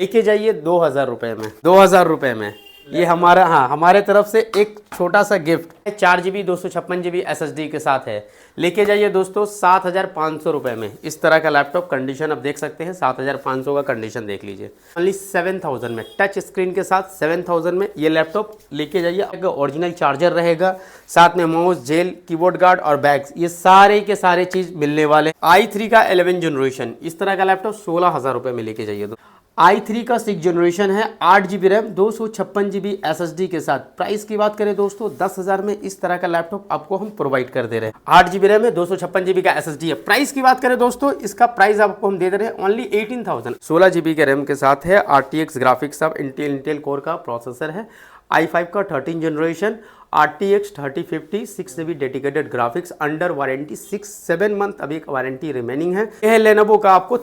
लेके जाइए 2000 रुपये में, 2000 रुपये में। ये हमारा, हाँ, हमारे तरफ से एक छोटा सा गिफ्ट है। 4 GB 256 GB SSD के साथ है। लेके जाइए दोस्तों 7500 रुपये में। इस तरह का लैपटॉप, कंडीशन आप देख सकते हैं 7500 का कंडीशन देख लीजिए। ओनली 7000 में, टच स्क्रीन के साथ 7000 में ये लैपटॉप लेके जाइए। ओरिजिनल चार्जर रहेगा, साथ में माउस, जेल, कीबोर्ड गार्ड और बैग्स, ये सारे के सारे चीज़ मिलने वाले। i3 का 11 जनरेशन, इस तरह का लैपटॉप 16000 रुपये में लेके जाइए। i3 का 6 जनरेशन है, 8 GB रैम, 256 GB SSD के साथ। प्राइस की बात करें दोस्तों 10,000 में इस तरह का लैपटॉप आपको हम प्रोवाइड कर दे रहे हैं। 8 GB रैम है, 256 GB का SSD है। प्राइस की बात करें दोस्तों, इसका प्राइस आपको हम दे रहे हैं ओनली 18,000। 16 GB के रैम के साथ है, RTX ग्राफिक्स अब इंटेल कोर का प्रोसेसर है। i5 का 13 generation, RTX 3050, 6 GB dedicated graphics, under warranty, 6-7 month अभी वारंटी रिमेनिंग है। यह है लेनोवो का आपको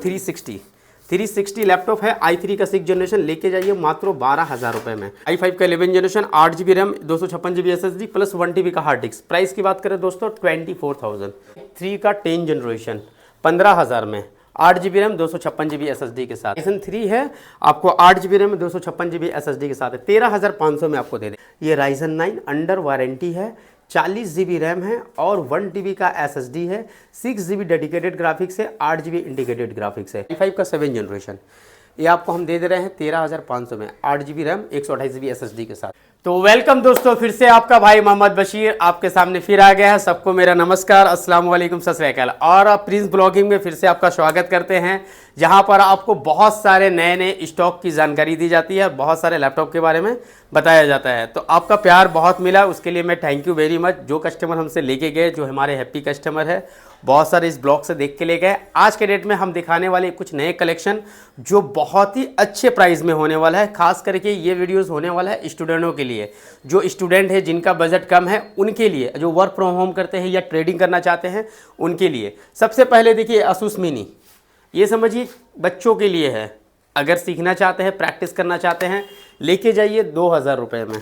360 लैपटॉप है। i3 का 6 जनरेशन लेके जाइए मात्र 12,000 रुपये में। i5 का 11 generation, 8 GB RAM, 256 GB SSD plus 1 TB का हार्ड डिस्क। प्राइस की बात करें दोस्तों 24,000। 3 का 10 जनरेशन 15,000 में, 8 GB रैम, 256 GB SSD के साथ। Ryzen 3 है, आपको 8 GB रैम, 256 GB SSD के साथ है। 13,500 में आपको दे दे। ये Ryzen 9 अंडर वारंटी है, 40 GB रैम है और 1 TB का SSD है, 6 GB डेडिकेटेड ग्राफिक्स है, 8 GB इंटीग्रेटेड ग्राफिक्स है। i5 का 7 जनरेशन, ये आपको हम दे रहे हैं 13,500 में, 8 GB रैम, 128 GB SSD के साथ। तो वेलकम दोस्तों, फिर से आपका भाई मोहम्मद बशीर आपके सामने फिर आ गया है। सबको मेरा नमस्कार, अस्सलाम वालेकुम, सत श्री अकाल। और आप प्रिंस ब्लॉगिंग में फिर से आपका स्वागत करते हैं, जहां पर आपको बहुत सारे नए नए स्टॉक की जानकारी दी जाती है, बहुत सारे लैपटॉप के बारे में बताया जाता है। तो आपका प्यार बहुत मिला, उसके लिए मैं थैंक यू वेरी मच। जो कस्टमर हमसे लेके गए, जो हमारे हैप्पी कस्टमर है, बहुत सारे इस ब्लॉग से देख के ले गए। आज के डेट में हम दिखाने वाले कुछ नए कलेक्शन जो बहुत ही अच्छे प्राइस में होने वाला है। खास करके ये वीडियोस होने वाला है स्टूडेंटों के लिए, जो स्टूडेंट है जिनका बजट कम है उनके लिए, जो वर्क फ्रॉम होम करते हैं या ट्रेडिंग करना चाहते हैं उनके लिए। सबसे पहले देखिए Asus मिनी, ये समझिए बच्चों के लिए है। अगर सीखना चाहते हैं, प्रैक्टिस करना चाहते हैं, लेके जाइए 2000 रुपये में,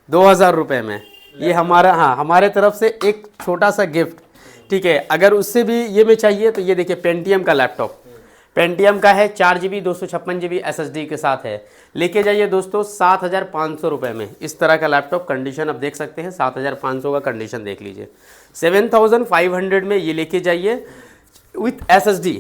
2000 रुपये में। ये हमारा, हाँ, हमारे तरफ से एक छोटा सा गिफ्ट, ठीक है। अगर उससे भी ये में चाहिए तो ये देखिए पेंटियम का लैपटॉप, पेंटियम का है, 4 GB 256 GB SSD के साथ है। लेके जाइए दोस्तों 7500 रुपये में। इस तरह का लैपटॉप, कंडीशन आप देख सकते हैं 7500 का कंडीशन देख लीजिए। 7500 में ये लेके जाइए विथ SSD,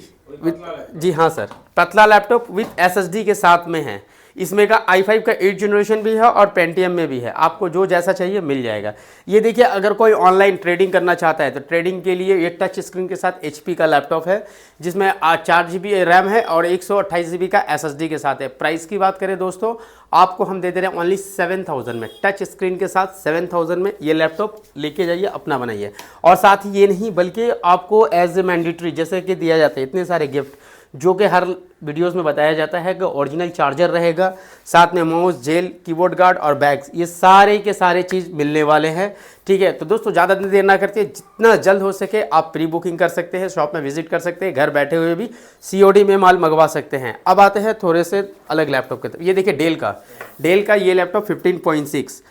जी हाँ सर, पतला लैपटॉप विथ SSD के साथ में है। इसमें का i5 का 8 जनरेशन भी है और पेंटियम में भी है। आपको जो जैसा चाहिए मिल जाएगा। ये देखिए, अगर कोई ऑनलाइन ट्रेडिंग करना चाहता है तो ट्रेडिंग के लिए ये टच स्क्रीन के साथ HP का लैपटॉप है, जिसमें 4 GB रैम है और 128 GB का SSD के साथ है। प्राइस की बात करें दोस्तों, आपको हम दे रहे हैं ओनली 7000 में, टच स्क्रीन के साथ 7000 में ये लैपटॉप लेके जाइए, अपना बनाइए। और साथ ही ये नहीं, बल्कि आपको एज ए मैंडेटरी जैसे कि दिया जाता है इतने सारे गिफ्ट, जो कि हर वीडियोस में बताया जाता है कि ओरिजिनल चार्जर रहेगा, साथ में माउस, जेल, कीबोर्ड गार्ड और बैग्स, ये सारे के सारे चीज़ मिलने वाले हैं, ठीक है। तो दोस्तों ज़्यादा देर ना करते, जितना जल्द हो सके आप प्री बुकिंग कर सकते हैं, शॉप में विजिट कर सकते हैं, घर बैठे हुए भी COD में माल मंगवा सकते हैं। अब आते हैं थोड़े से अलग लैपटॉप के तरफ। ये देखिए डेल का ये लैपटॉप 15.6,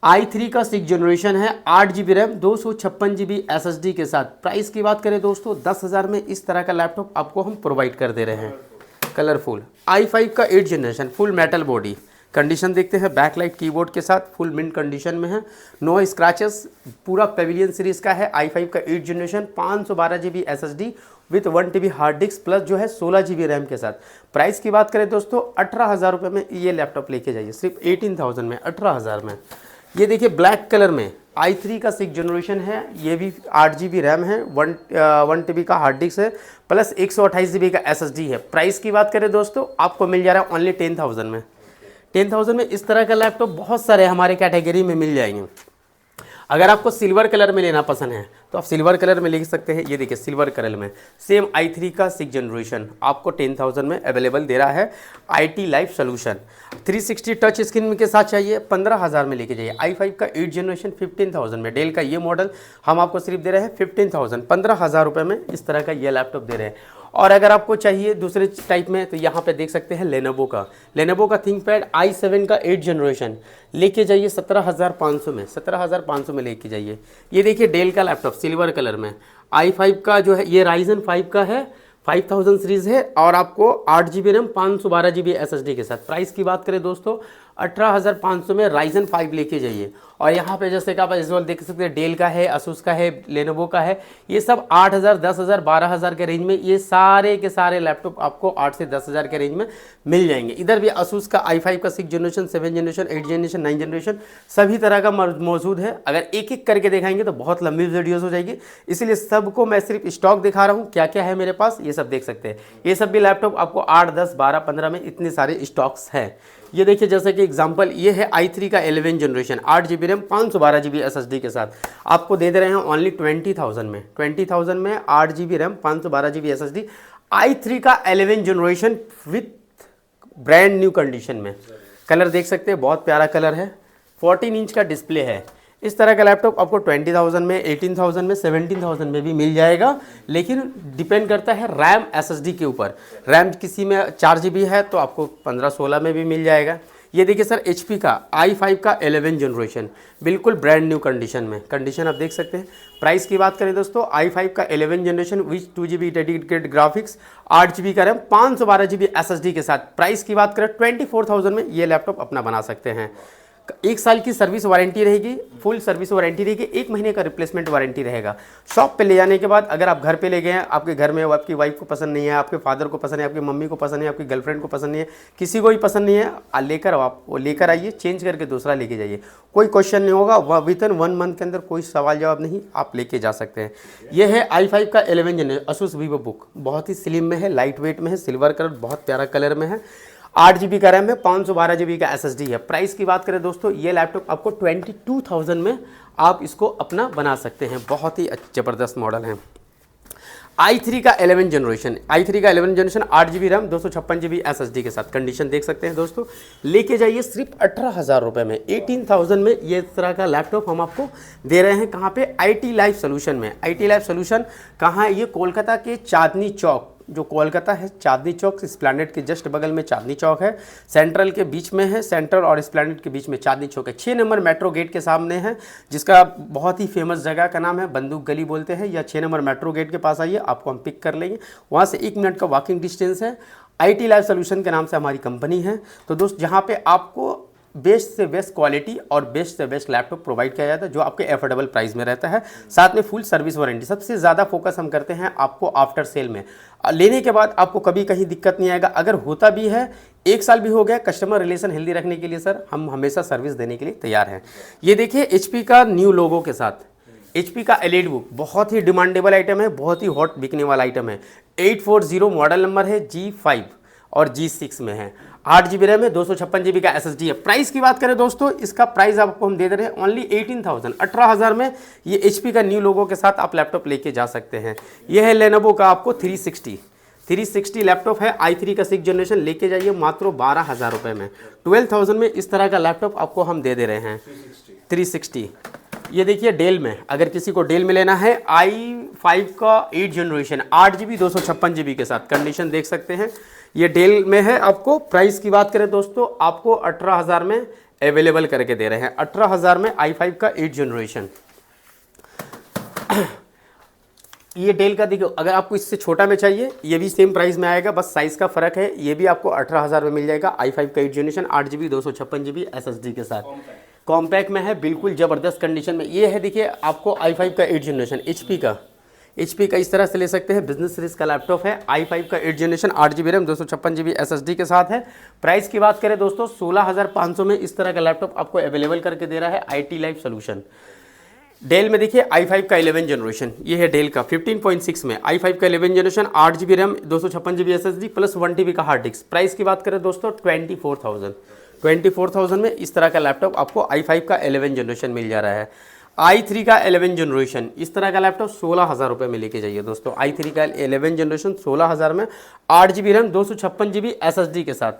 i3 का 6 जनरेशन है, 8 GB रैम, 256 GB SSD के साथ। प्राइस की बात करें दोस्तों 10,000 में इस तरह का लैपटॉप आपको हम प्रोवाइड कर दे रहे हैं। कलरफुल i5 का 8 generation, full metal body, condition देखते हैं बैकलाइट कीबोर्ड के साथ, फुल मिंट कंडीशन में है, नो स्क्रैचेस, पूरा पेविलियन सीरीज का है। i5 का 8 generation, 512 GB SSD with 1 TB hard disk plus जो है 16 GB रैम के साथ। प्राइस की बात करें दोस्तों 18,000 रुपये में ये लैपटॉप लेके जाइए, सिर्फ 18,000 में, 18,000 में। ये देखिए ब्लैक कलर में i3 का 6 जनरेशन है, ये भी 8 GB रैम है, 1 TB का हार्ड डिस्क है प्लस 128 GB का SSD है। प्राइस की बात करें दोस्तों, आपको मिल जा रहा है ओनली 10,000 में। 10,000 में इस तरह का लैपटॉप बहुत सारे हमारे कैटेगरी में मिल जाएंगे। अगर आपको सिल्वर कलर में लेना पसंद है तो आप सिल्वर कलर में ले सकते हैं। ये देखिए सिल्वर कलर में सेम i3 का 6 जनरेशन आपको 10,000 में अवेलेबल दे रहा है। IT life solution 360 touch screen के साथ चाहिए, 15,000 में लेके जाइए। i5 का 8 जनरेशन 15,000 में, डेल का ये मॉडल हम आपको सिर्फ दे रहे हैं 15,000, 15,000 रुपये में इस तरह का ये लैपटॉप दे रहे हैं। और अगर आपको चाहिए दूसरे टाइप में तो यहाँ पे देख सकते हैं लेनोवो का थिंकपैड i7 का 8 जनरेशन लेके जाइए 17,500 में, 17,500 में लेके जाइए। ये देखिए डेल का लैपटॉप सिल्वर कलर में, i5 का जो है ये Ryzen 5 का है, 5000 सीरीज़ है और आपको 8 GB रैम 512 GB SSD के साथ। प्राइस की बात करें दोस्तों 18,500 में Ryzen 5 लेके जाइए। और यहाँ पे जैसे कि आप इस वक्त देख सकते हैं डेल का है, asus का है, लेनोवो का है, ये सब 8,000, 10,000, 12,000 के रेंज में ये सारे के सारे लैपटॉप आपको 8 से 10,000 के रेंज में मिल जाएंगे। इधर भी asus का i5 का 6 जनरेशन, 7 जनरेशन, 8 जनरेशन, 9 जनरेशन सभी तरह का मौजूद है। अगर एक एक करके दिखाएंगे तो बहुत लंबी वीडियोस हो जाएगी, इसलिए सबको मैं सिर्फ स्टॉक दिखा रहा हूँ क्या क्या है मेरे पास, ये सब देख सकते हैं। ये सब भी लैपटॉप आपको 8, 10, 12, 15 में इतने सारे स्टॉक्स हैं। ये देखिए जैसे कि एग्जांपल ये है i3 का 11 generation, 8 GB RAM 512 GB SSD के साथ आपको दे रहे हैं ओनली 20,000 में। 20,000 में 8 GB RAM 512 GB SSD i3 का 11 generation with brand new condition में। कलर देख सकते हैं, बहुत प्यारा कलर है, 14 इंच का डिस्प्ले है। इस तरह का लैपटॉप आपको 20,000 में, 18,000 में, 17,000 में भी मिल जाएगा, लेकिन डिपेंड करता है रैम SSD के ऊपर। रैम किसी में 4 GB है तो आपको 15-16 में भी मिल जाएगा। ये देखिए सर HP का i5 का 11 जनरेशन बिल्कुल ब्रांड न्यू कंडीशन में, कंडीशन आप देख सकते हैं। प्राइस की बात करें दोस्तों i5 का 11 generation with 2 GB dedicated graphics, 8 GB का रैम, 512 GB SSD के साथ। प्राइस की बात करें 24,000 में ये लैपटॉप अपना बना सकते हैं। 1 साल की सर्विस वारंटी रहेगी, फुल सर्विस वारंटी रहेगी, 1 महीने का रिप्लेसमेंट वारंटी रहेगा। शॉप पे ले जाने के बाद अगर आप घर पे ले गए हैं, आपके घर में आपकी वाइफ को पसंद नहीं है, आपके फादर को पसंद है, आपकी मम्मी को पसंद है, आपकी गर्लफ्रेंड को पसंद नहीं है, किसी को भी पसंद नहीं है, लेकर आप वो लेकर आइए, चेंज करके दूसरा लेके जाइए, कोई क्वेश्चन नहीं होगा। विदिन 1 मंथ के अंदर कोई सवाल जवाब नहीं, आप लेके जा सकते हैं। ये है i5 का 11 जनरेशन asus vivo book, बहुत ही स्लिम में है, लाइट वेट में है, सिल्वर कलर, बहुत प्यारा कलर में है। 8 GB का रैम है, 512 GB का SSD है। प्राइस की बात करें दोस्तों ये लैपटॉप आपको 22,000 में आप इसको अपना बना सकते हैं। बहुत ही ज़बरदस्त मॉडल है। i3 का 11 जनरेशन, i3 का 11 generation 8 GB RAM 256 GB SSD के साथ। कंडीशन देख सकते हैं दोस्तों, लेके जाइए सिर्फ 18,000 रुपये में। 18,000 में ये तरह का लैपटॉप हम आपको दे रहे हैं। कहाँ पे? IT लाइफ सोल्यूशन में। IT लाइफ सोल्यूशन कहाँ है? ये कोलकाता के चांदनी चौक, जो कोलकाता है चांदनी चौक, स्प्लेंडेड के जस्ट बगल में चांदनी चौक है, सेंट्रल के बीच में है, सेंट्रल और स्प्लेंडेड के बीच में चांदनी चौक है। 6 नंबर मेट्रो गेट के सामने है, जिसका बहुत ही फेमस जगह का नाम है बंदूक गली बोलते हैं, या 6 नंबर मेट्रो गेट के पास आइए, आपको हम पिक कर लेंगे। वहाँ से 1 मिनट का वॉकिंग डिस्टेंस है। IT लाइफ सोल्यूशन के नाम से हमारी कंपनी है। तो दोस्त जहाँ पे आपको बेस्ट से बेस्ट क्वालिटी और बेस्ट से बेस्ट लैपटॉप प्रोवाइड किया जाता है, जो आपके एफोर्डेबल प्राइस में रहता है, साथ में फुल सर्विस वारंटी। सबसे ज़्यादा फोकस हम करते हैं आपको आफ्टर सेल में। लेने के बाद आपको कभी कहीं दिक्कत नहीं आएगा। अगर होता भी है 1 साल भी हो गया, कस्टमर रिलेशन हेल्दी रखने के लिए सर हम हमेशा सर्विस देने के लिए तैयार हैं। ये देखिए HP का न्यू लोगो के साथ HP का एलिट बुक, बहुत ही डिमांडेबल आइटम है, बहुत ही हॉट बिकने वाला आइटम है। 840 मॉडल नंबर है, G5 और G6 में है। 8 GB रैम है, 256 GB का SSD है। प्राइस की बात करें दोस्तों, इसका प्राइस आपको हम दे रहे हैं ओनली 18,000, 18,000 में ये HP का न्यू लोगो के साथ आप लैपटॉप लेके जा सकते हैं। ये है लेनोवो का आपको 360 लैपटॉप है, i3 का 6 जनरेशन, लेके जाइए मात्र 12,000 रुपये में। 12,000 में इस तरह का लैपटॉप आपको हम दे रहे हैं 360। ये देखिए डेल में, अगर किसी को डेल में लेना है, i5 का 8 जनरेशन 8 GB 256 GB के साथ। कंडीशन देख सकते हैं, ये डेल में है। आपको प्राइस की बात करें दोस्तों, आपको 18,000 में अवेलेबल करके दे रहे हैं। 18,000 में i5 का 8 जनरेशन। ये डेल का देखो, अगर आपको इससे छोटा में चाहिए ये भी सेम प्राइस में आएगा, बस साइज़ का फ़र्क है। ये भी आपको 18,000 में मिल जाएगा, i5 का 8 जनरेशन 8 GB 256 GB SSD के साथ। कॉम्पैक्ट में है, बिल्कुल ज़बरदस्त कंडीशन में। ये है देखिए आपको i5 का 8 जनरेशन HP का इस तरह से ले सकते हैं, बिजनेस सीरीज का लैपटॉप है। i5 का 8 generation 8 GB RAM 256 GB SSD के साथ है। प्राइस की बात करें दोस्तों 16,500 में इस तरह का लैपटॉप आपको अवेलेबल करके दे रहा है IT लाइफ सोल्यूशन। डेल में देखिए i5 का 11 जनरेशन, ये है डेल का 15.6 में i5 का 11 generation 8 GB RAM 256 GB SSD plus 1 TB का हार्ड डिस्क। प्राइस की बात करें दोस्तों 24,000 में इस तरह का लैपटॉप आपको i5 का 11 जनरेशन मिल जा रहा है। i3 का 11 जनरेशन इस तरह का लैपटॉप 16,000 रुपये में लेके जाइए दोस्तों। i3 का 11 जनरेशन 16,000 में 8 GB रैम 256 GB SSD के साथ।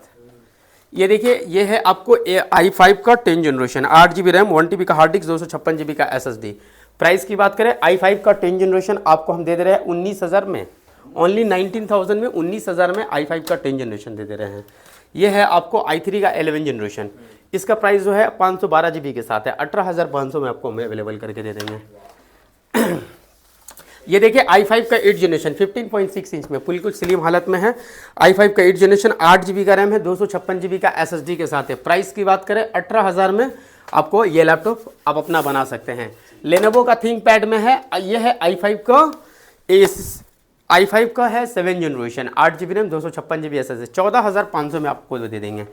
ये देखिए ये है आपको i5 का 10 जनरेशन 8 GB रैम 1 TB का हार्ड डिस्क 256 GB का SSD। प्राइस की बात करें i5 का 10 जनरेशन आपको हम दे रहे हैं 19,000 में, ओनली 19,000 में 19,000 में i5 का 10 जनरेशन दे रहे हैं। ये है आपको i3 का 11 जनरेशन, इसका प्राइस जो है 512 GB के साथ है, 18,500 में आपको हम अवेलेबल करके दे देंगे। ये देखिए i5 का 8 जनरेशन 15.6 इंच में बिल्कुल स्लिम हालत में है। i5 का 8 जनरेशन 8 GB का रैम है, 256 GB का SSD के साथ है। प्राइस की बात करें 18,000 में आपको ये लैपटॉप आप अपना बना सकते हैं। लेनोवो का थिंकपैड में है, ये है i5 का है 7 generation 8 GB RAM 256 GB SSD, 14,500 में आपको दे देंगे।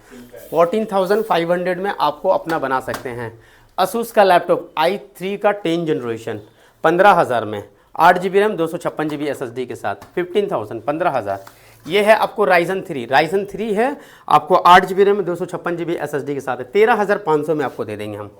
14,500 में आपको अपना बना सकते हैं। asus का लैपटॉप i3 का 10 जनरेशन 15,000 में 8 GB रैम 256 GB SSD के साथ 15,000 15,000। ये है आपको राइजन 3 है आपको 8 GB रैम 256 GB SSD के साथ है, 13,500 में आपको दे देंगे हम।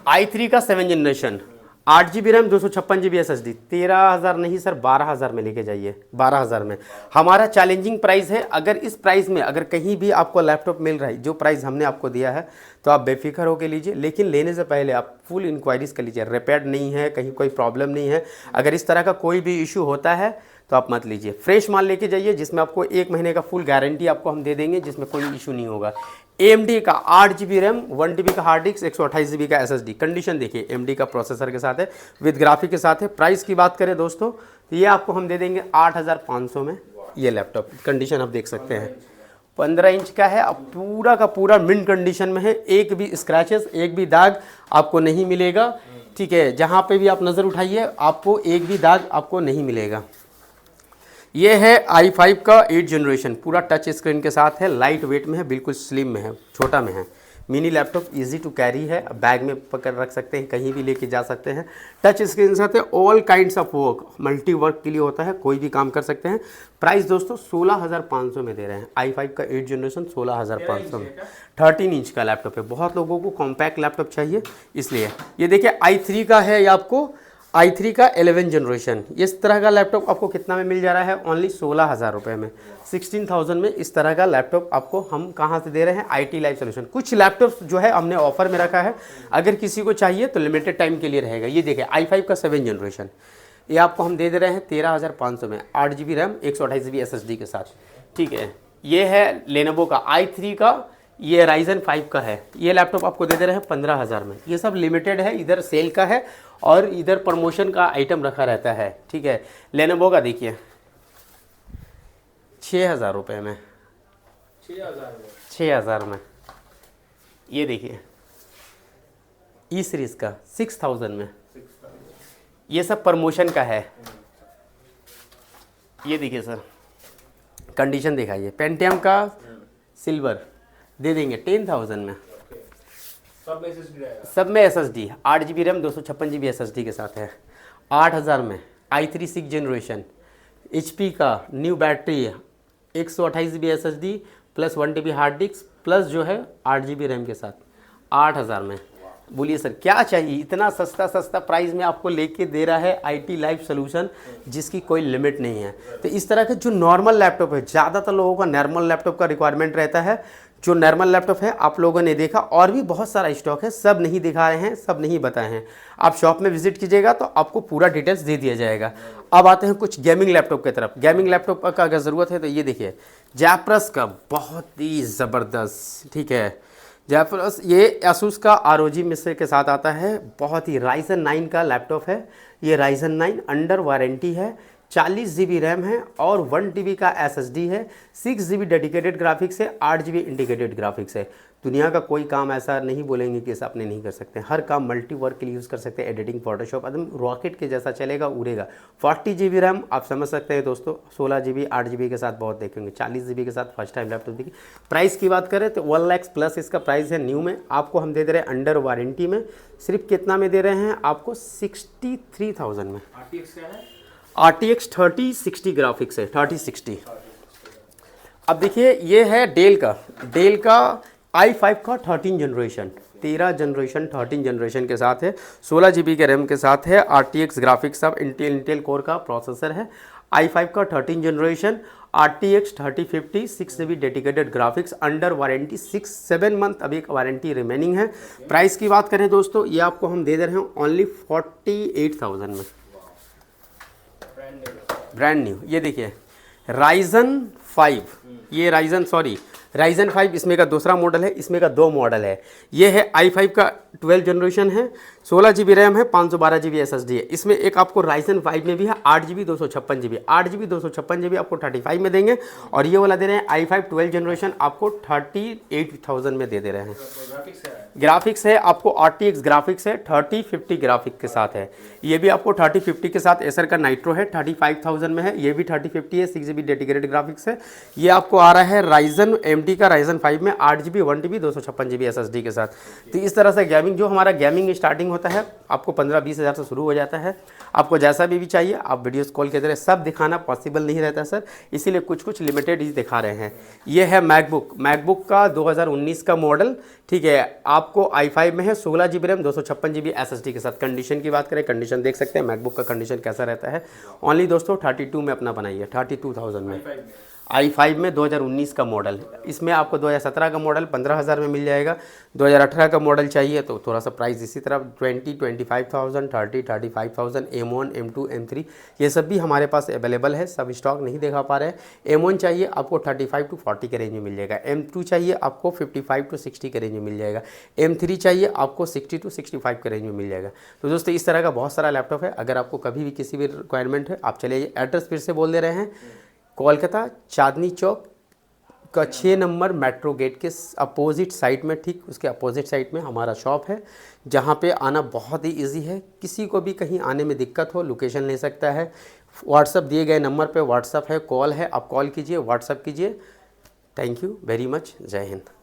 i3 का 7 generation 8 GB RAM 256 GB SSD 13,000 नहीं सर 12,000 में लेके जाइए। 12,000 में हमारा चैलेंजिंग प्राइस है। अगर इस प्राइस में अगर कहीं भी आपको लैपटॉप मिल रहा है जो प्राइस हमने आपको दिया है तो आप बेफिक्र होकर लीजिए, लेकिन लेने से पहले आप फुल इंक्वायरीज कर लीजिए। रिपेयर्ड नहीं है, कहीं कोई प्रॉब्लम नहीं है, अगर इस तरह का कोई भी इशू होता है तो आप मत लीजिए। फ्रेश माल लेके जाइए जिसमें आपको 1 महीने का फुल गारंटी आपको हम दे देंगे, जिसमें कोई इशू नहीं होगा। AMD का 8 GB रैम 1 TB का हार्ड डिस्क 128 GB का SSD, कंडीशन देखिए AMD का प्रोसेसर के साथ है, विद ग्राफिक के साथ है। प्राइस की बात करें दोस्तों तो ये आपको हम दे देंगे 8,500 में। ये लैपटॉप कंडीशन आप देख सकते हैं 15 इंच का है, अब पूरा का पूरा मिंट कंडीशन में है, एक भी स्क्रैचेस एक भी दाग आपको नहीं मिलेगा। ठीक है, जहाँ पे भी आप नज़र उठाइए आपको एक भी दाग आपको नहीं मिलेगा। ये है i5 का 8 जनरेशन, पूरा टच स्क्रीन के साथ है, लाइट वेट में है, बिल्कुल स्लिम में है, छोटा में है। Mini laptop easy to carry है, बैग में पकड़ रख सकते हैं, कहीं भी लेके जा सकते हैं। टच स्क्रीन के साथ है, all kinds of work multi work के लिए होता है, कोई भी काम कर सकते हैं। प्राइस दोस्तों 16,500 में दे रहे हैं। i5 का 8 जनरेशन 16,500 में। 13 इंच का लैपटॉप है, बहुत लोगों को कॉम्पैक्ट लैपटॉप चाहिए इसलिए। ये देखिए i3 का है, ये आपको i3 का 11 जनरेशन, इस तरह का लैपटॉप आपको कितना में मिल जा रहा है? ओनली 16,000 रुपये में। 16,000 में इस तरह का लैपटॉप आपको हम कहाँ से दे रहे हैं? IT life solution. कुछ लैपटॉप जो है हमने ऑफर में रखा है, अगर किसी को चाहिए तो लिमिटेड टाइम के लिए रहेगा। ये देखिए i5 का 7 जनरेशन, ये आपको हम दे रहे हैं 13,500 में, 8 GB रैम 128 GB SSD के साथ। ठीक है, ये है लेनोवो का i3 का, ये राइजन 5 का है, ये लैपटॉप आपको दे रहे हैं 15,000 में। ये सब लिमिटेड है, इधर सेल का है और इधर प्रमोशन का आइटम रखा रहता है। ठीक है, लेनोवो का देखिए 6,000 रुपये में, 6,000 में। ये देखिए ई सीरीज़ का 6,000 में, ये सब प्रमोशन का है। ये देखिए सर कंडीशन दिखाइए, पेंटियम का सिल्वर दे देंगे 10,000 में। सब में SSD 8 GB RAM 256 GB SSD के साथ है। 8,000 में i3 6 जनरेशन, HP का new battery, 128 GB SSD plus 1 TB hard disk plus जो है 8 GB रैम के साथ 8,000 में। बोलिए सर क्या चाहिए? इतना सस्ता प्राइस में आपको लेके दे रहा है IT लाइफ सोल्यूशन, जिसकी कोई लिमिट नहीं है। तो इस तरह के जो नॉर्मल लैपटॉप है, ज़्यादातर लोगों का नॉर्मल लैपटॉप का रिक्वायरमेंट रहता है। जो नॉर्मल लैपटॉप है आप लोगों ने देखा, और भी बहुत सारा स्टॉक है, सब नहीं दिखा रहे हैं, सब नहीं बताए हैं। आप शॉप में विजिट कीजिएगा तो आपको पूरा डिटेल्स दे दिया जाएगा। अब आते हैं कुछ गेमिंग लैपटॉप की तरफ। गेमिंग लैपटॉप का अगर ज़रूरत है तो ये देखिए जैपरस का बहुत ही ज़बरदस्त, ठीक है, जैपरस, ये asus का ROG मिस्र के साथ आता है। बहुत ही राइजन 9 का लैपटॉप है, ये राइजन 9 अंडर वारंटी है, 40 GB रैम है और 1 TB का SSD है, 6 GB डेडिकेटेड ग्राफिक्स है, 8 GB इंटीग्रेटेड ग्राफिक्स है। दुनिया का कोई काम ऐसा नहीं बोलेंगे कि इसे अपने नहीं कर सकते, हर काम मल्टी वर्क के लिए यूज़ कर सकते हैं। एडिटिंग, फोटोशॉप एकदम रॉकेट के जैसा चलेगा, उड़ेगा। 40 GB रैम आप समझ सकते हैं दोस्तों, 16 GB 8 GB के साथ बहुत देखेंगे, 40 GB के साथ फर्स्ट टाइम लैपटॉप देखिए। प्राइस की बात करें तो 1 लाख प्लस इसका प्राइस है। न्यू में आपको हम दे रहे हैं अंडर वारंटी में, सिर्फ कितना में दे रहे हैं आपको? 63,000 में। RTX 3060 ग्राफिक्स है, 3060। अब देखिए ये है डेल का i5 का 13 जनरेशन, 13 जनरेशन के साथ है, 16 GB के रैम के साथ है, RTX ग्राफिक्स सब इंटेल कोर का प्रोसेसर है। i5 का 13 generation, RTX 3050, 6 GB dedicated graphics, under warranty, 6-7 month अभी एक वारंटी रिमेनिंग है। प्राइस की बात करें दोस्तों, ये आपको हम दे रहे हैं ओनली 48,000 में, ब्रांड न्यू। ये देखिए राइजन 5, ये राइजन 5 इसमें का दूसरा मॉडल है, इसमें का 2 मॉडल है। ये है i5 का 12 जनरेशन है, 16 GB रैम है, 512 GB SSD है। इसमें एक आपको Ryzen 5 में भी है 8 GB 256 GB, 8 GB 256 GB आपको 35 में देंगे, और ये वाला दे रहे हैं i5 12 जनरेशन आपको 38,000 में दे रहे हैं। ग्राफिक्स है आपको RTX ग्राफिक्स है, 3050 ग्राफिक के साथ है। ये भी आपको 3050 के साथ एसर का नाइट्रो है, 35,000 में है। ये भी 3050 है, 6 GB डेडिकेटेड ग्राफिक्स है। ये आपको आ रहा है Ryzen AMD का Ryzen 5 में 8 GB 1 TB 256 GB SSD के साथ। तो इस तरह से गेमिंग, जो हमारा गेमिंग स्टार्टिंग होता है आपको 15-20 हज़ार से शुरू हो जाता है। आपको जैसा भी चाहिए आप वीडियोस कॉल के जरिए, सब दिखाना पॉसिबल नहीं रहता सर, इसीलिए कुछ कुछ लिमिटेड ही दिखा रहे हैं। ये है मैकबुक का 2019 का मॉडल, ठीक है। आपको i5 में है, 16 GB रैम 256 GB SSD के साथ। कंडीशन की बात करें, कंडीशन देख सकते हैं मैकबुक का कंडीशन कैसा रहता है। ओनली दोस्तों 32 में अपना बनाइए, 32,000 में i5 में 2019 का मॉडल। इसमें आपको 2017 का मॉडल 15,000 में मिल जाएगा। 2018 का मॉडल चाहिए तो थोड़ा सा प्राइस इसी तरह 25,000, 35,000, M1, M2, M3 ये सब भी हमारे पास अवेलेबल है, सब स्टॉक नहीं दिखा पा रहे हैं। M1 चाहिए आपको 35 to 40 के रेंज में मिल जाएगा। M2 चाहिए आपको 55 to 60 के रेंज में मिल जाएगा। M3 चाहिए आपको 60 to 65 के रेंज में मिल जाएगा। तो दोस्तों इस तरह का बहुत सारा लैपटॉप है। अगर आपको कभी भी किसी भी रिक्वायरमेंट है आप चले, एड्रेस फिर से बोल दे रहे हैं, कोलकाता चांदनी चौक का 6 नंबर मेट्रो गेट के अपोजिट साइड में, ठीक उसके अपोजिट साइड में हमारा शॉप है, जहाँ पे आना बहुत ही इजी है। किसी को भी कहीं आने में दिक्कत हो लोकेशन ले सकता है। व्हाट्सअप दिए गए नंबर पे व्हाट्सअप है, कॉल है, आप कॉल कीजिए, व्हाट्सअप कीजिए। थैंक यू वेरी मच, जय हिंद।